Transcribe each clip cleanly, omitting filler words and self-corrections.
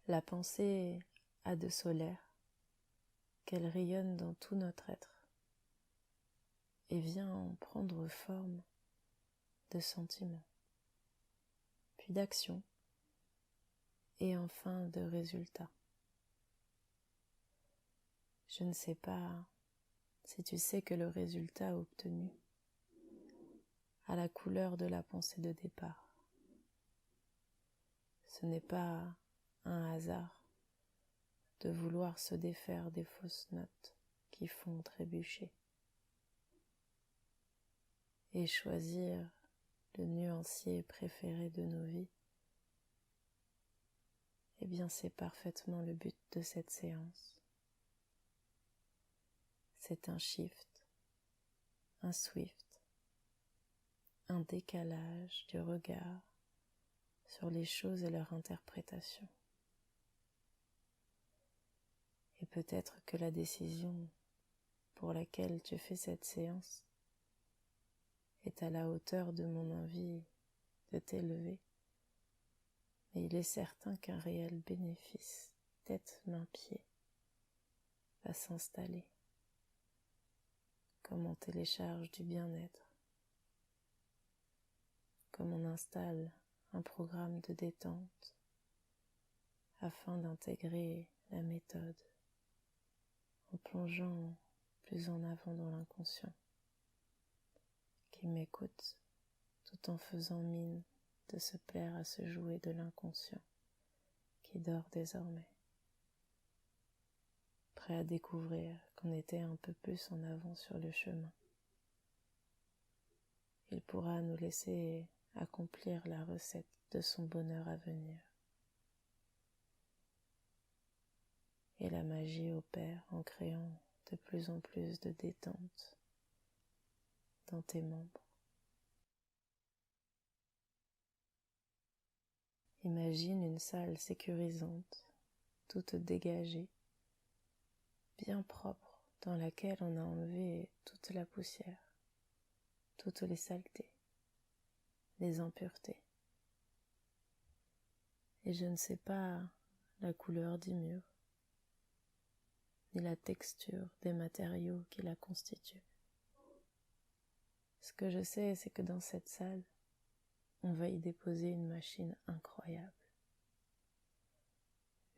La pensée a de solaire, qu'elle rayonne dans tout notre être et vient en prendre forme de sentiments, puis d'actions et enfin de résultats. Je ne sais pas si tu sais que le résultat obtenu a la couleur de la pensée de départ. Ce n'est pas un hasard de vouloir se défaire des fausses notes qui font trébucher et choisir le nuancier préféré de nos vies. Eh bien, c'est parfaitement le but de cette séance. C'est un shift, un swift, un décalage du regard sur les choses et leur interprétation. Et peut-être que la décision pour laquelle tu fais cette séance est à la hauteur de mon envie de t'élever, mais il est certain qu'un réel bénéfice tête, main, pied va s'installer, comme on télécharge du bien-être, comme on installe un programme de détente afin d'intégrer la méthode en plongeant plus en avant dans l'inconscient qui m'écoute tout en faisant mine de se plaire à se jouer de l'inconscient qui dort désormais, prêt à découvrir qu'on était un peu plus en avant sur le chemin. Il pourra nous laisser accomplir la recette de son bonheur à venir. Et la magie opère en créant de plus en plus de détente dans tes membres. Imagine une salle sécurisante, toute dégagée, bien propre, dans laquelle on a enlevé toute la poussière, toutes les saletés, les impuretés. Et je ne sais pas la couleur des murs, ni la texture des matériaux qui la constituent. Ce que je sais, c'est que dans cette salle, on va y déposer une machine incroyable.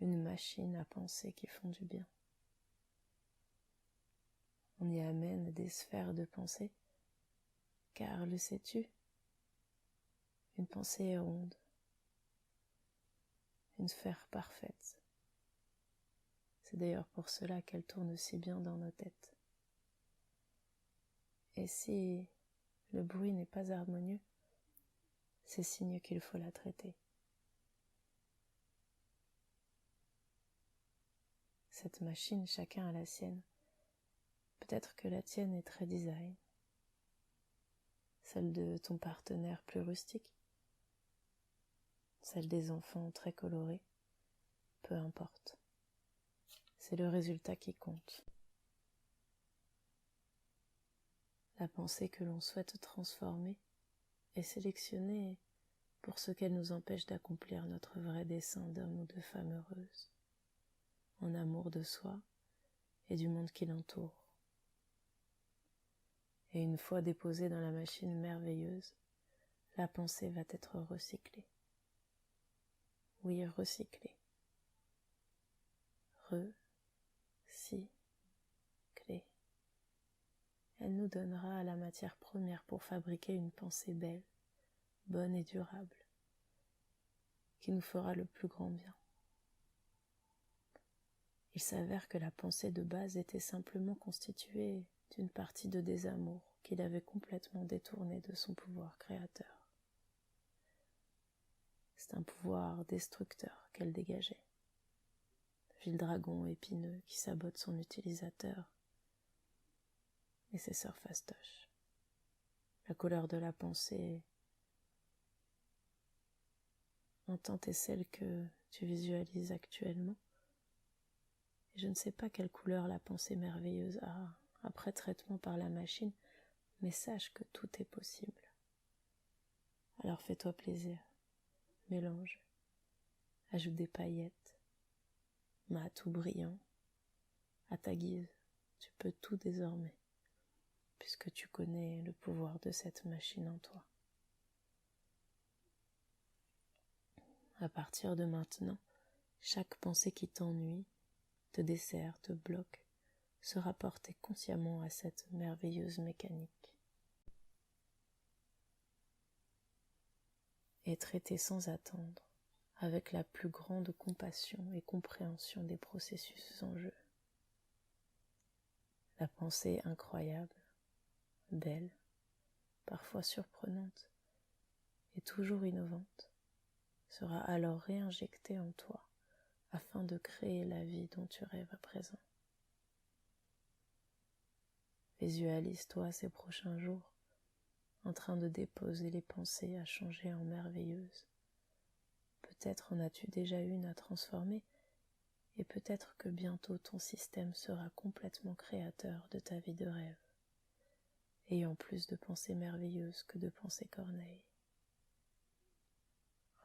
Une machine à penser qui font du bien. On y amène des sphères de pensée, car le sais-tu, une pensée est ronde, une sphère parfaite. C'est d'ailleurs pour cela qu'elle tourne si bien dans nos têtes. Et si le bruit n'est pas harmonieux, c'est signe qu'il faut la traiter. Cette machine, chacun a la sienne. Peut-être que la tienne est très design, celle de ton partenaire plus rustique, celle des enfants très colorés, peu importe. C'est le résultat qui compte. La pensée que l'on souhaite transformer est sélectionnée pour ce qu'elle nous empêche d'accomplir notre vrai dessein d'homme ou de femme heureuse, en amour de soi et du monde qui l'entoure. Et une fois déposée dans la machine merveilleuse, la pensée va être recyclée. Oui, recyclée. Recyclée. Elle nous donnera la matière première pour fabriquer une pensée belle, bonne et durable, qui nous fera le plus grand bien. Il s'avère que la pensée de base était simplement constituée d'une partie de désamour qu'il avait complètement détournée de son pouvoir créateur. C'est un pouvoir destructeur qu'elle dégageait, vil dragon épineux qui sabote son utilisateur et ses sœurs fastoches. La couleur de la pensée entente est celle que tu visualises actuellement. Et je ne sais pas quelle couleur la pensée merveilleuse a après traitement par la machine, mais sache que tout est possible. Alors fais-toi plaisir, mélange, ajoute des paillettes, mat ou brillant, à ta guise, tu peux tout désormais, puisque tu connais le pouvoir de cette machine en toi. À partir de maintenant, chaque pensée qui t'ennuie, te dessert, te bloque, sera portée consciemment à cette merveilleuse mécanique et traitée sans attendre, avec la plus grande compassion et compréhension des processus en jeu. La pensée incroyable, belle, parfois surprenante et toujours innovante, sera alors réinjectée en toi afin de créer la vie dont tu rêves à présent. Visualise-toi ces prochains jours en train de déposer les pensées à changer en merveilleuses. Peut-être en as-tu déjà une à transformer et peut-être que bientôt ton système sera complètement créateur de ta vie de rêve, ayant plus de pensées merveilleuses que de pensées corneilles.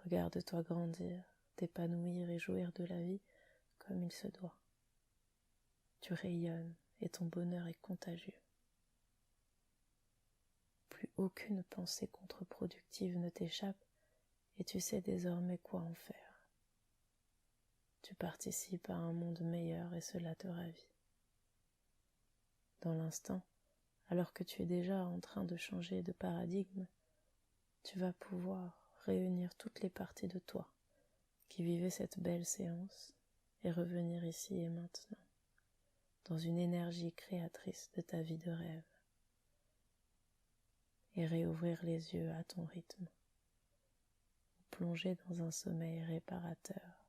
Regarde-toi grandir, t'épanouir et jouir de la vie comme il se doit. Tu rayonnes et ton bonheur est contagieux. Plus aucune pensée contre-productive ne t'échappe et tu sais désormais quoi en faire. Tu participes à un monde meilleur et cela te ravit. Dans l'instant, alors que tu es déjà en train de changer de paradigme, tu vas pouvoir réunir toutes les parties de toi qui vivaient cette belle séance et revenir ici et maintenant, dans une énergie créatrice de ta vie de rêve, et réouvrir les yeux à ton rythme, ou plonger dans un sommeil réparateur